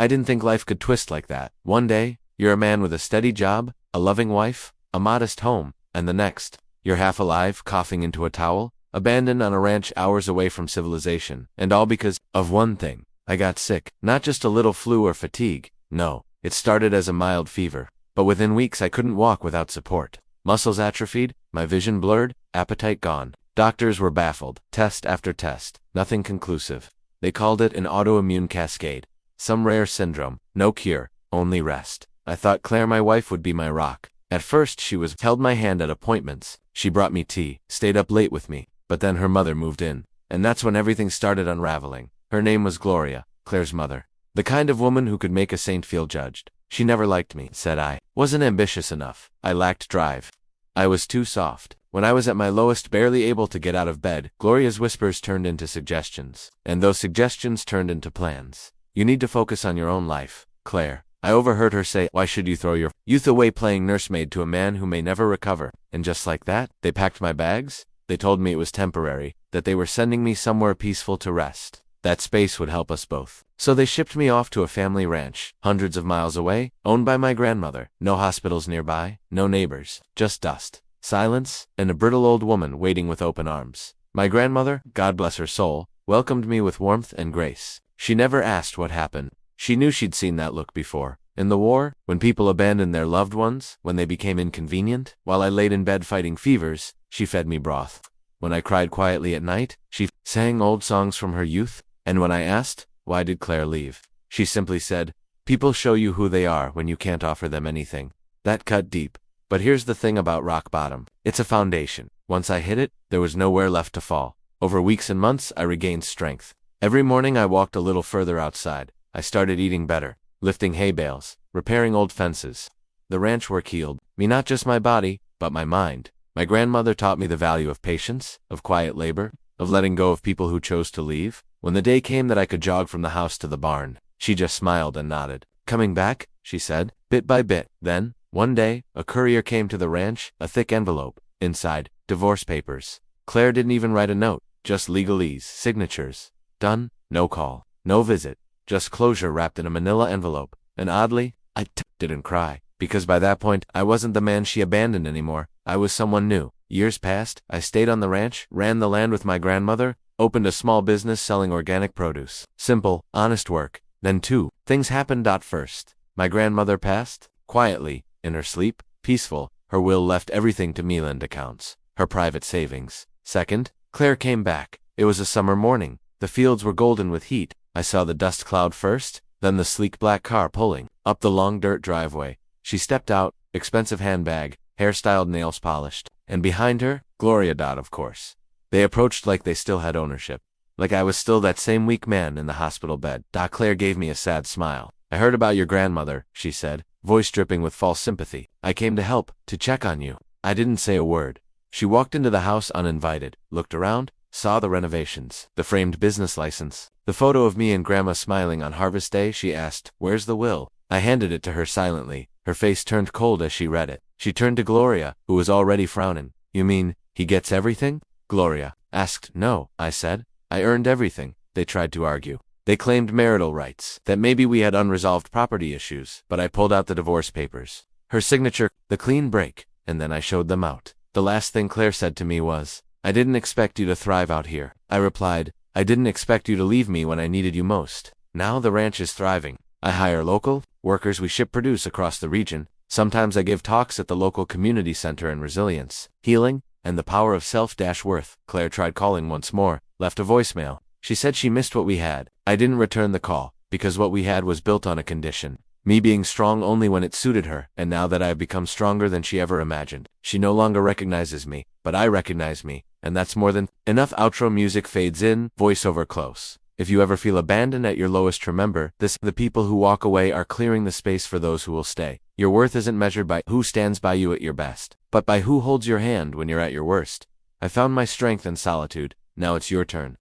I didn't think life could twist like that. One day, you're a man with a steady job, a loving wife, a modest home, and the next, you're half alive, coughing into a towel, abandoned on a ranch hours away from civilization, and all because of one thing. I got sick. Not just a little flu or fatigue. No, it started as a mild fever. But within weeks I couldn't walk without support. Muscles atrophied, my vision blurred, appetite gone. Doctors were baffled. Test after test. Nothing conclusive. They called it an autoimmune cascade. Some rare syndrome. No cure. Only rest. I thought Claire, my wife, would be my rock. At first she held my hand at appointments. She brought me tea, stayed up late with me. But then her mother moved in. And that's when everything started unraveling. Her name was Gloria, Claire's mother. The kind of woman who could make a saint feel judged. She never liked me, said I. Wasn't ambitious enough. I lacked drive. I was too soft. When I was at my lowest, barely able to get out of bed, Gloria's whispers turned into suggestions. And those suggestions turned into plans. You need to focus on your own life, Claire. I overheard her say, why should you throw your youth away playing nursemaid to a man who may never recover? And just like that, they packed my bags. They told me it was temporary, that they were sending me somewhere peaceful to rest. That space would help us both. So they shipped me off to a family ranch, hundreds of miles away, owned by my grandmother. No hospitals nearby, no neighbors, just dust, silence, and a brittle old woman waiting with open arms. My grandmother, God bless her soul, welcomed me with warmth and grace. She never asked what happened. She knew she'd seen that look before. In the war, when people abandoned their loved ones, when they became inconvenient, while I laid in bed fighting fevers, she fed me broth. When I cried quietly at night, she sang old songs from her youth. And when I asked, why did Claire leave? She simply said, people show you who they are when you can't offer them anything. That cut deep. But here's the thing about rock bottom. It's a foundation. Once I hit it, there was nowhere left to fall. Over weeks and months, I regained strength. Every morning I walked a little further outside. I started eating better, lifting hay bales, repairing old fences. The ranch work healed me, not just my body, but my mind. My grandmother taught me the value of patience, of quiet labor, of letting go of people who chose to leave. When the day came that I could jog from the house to the barn, she just smiled and nodded. Coming back, she said, bit by bit. Then, one day, a courier came to the ranch, a thick envelope. Inside, divorce papers. Claire didn't even write a note, just legalese, signatures. Done, no call, no visit, just closure wrapped in a manila envelope. And oddly, I didn't cry, because by that point, I wasn't the man she abandoned anymore. I was someone new. Years passed, I stayed on the ranch, ran the land with my grandmother, opened a small business selling organic produce. Simple, honest work. Then two things happened. First, my grandmother passed, quietly, in her sleep, peaceful. Her will left everything to Meland accounts, her private savings. Second, Claire came back. It was a summer morning. The fields were golden with heat. I saw the dust cloud first, then the sleek black car pulling up the long dirt driveway. She stepped out, expensive handbag, hairstyled, nails polished, and behind her, Gloria. Of course. They approached like they still had ownership, like I was still that same weak man in the hospital bed. Claire gave me a sad smile. I heard about your grandmother, she said, voice dripping with false sympathy. I came to help, to check on you. I didn't say a word. She walked into the house uninvited, looked around, saw the renovations, the framed business license, the photo of me and Grandma smiling on harvest day. She asked, where's the will? I handed it to her silently. Her face turned cold as she read it. She turned to Gloria, who was already frowning. You mean, he gets everything? Gloria asked. No, I said. I earned everything. They tried to argue. They claimed marital rights, that maybe we had unresolved property issues, but I pulled out the divorce papers. Her signature, the clean break, and then I showed them out. The last thing Claire said to me was, I didn't expect you to thrive out here. I replied, I didn't expect you to leave me when I needed you most. Now the ranch is thriving. I hire local workers, we ship produce across the region. Sometimes I give talks at the local community center on resilience, healing, and the power of self-worth. Claire tried calling once more, left a voicemail. She said she missed what we had. I didn't return the call, because what we had was built on a condition. Me being strong only when it suited her, and now that I have become stronger than she ever imagined, she no longer recognizes me, but I recognize me, and that's more than enough. Outro music fades in, voiceover close. If you ever feel abandoned at your lowest, remember this: the people who walk away are clearing the space for those who will stay. Your worth isn't measured by who stands by you at your best, but by who holds your hand when you're at your worst. I found my strength in solitude. Now it's your turn.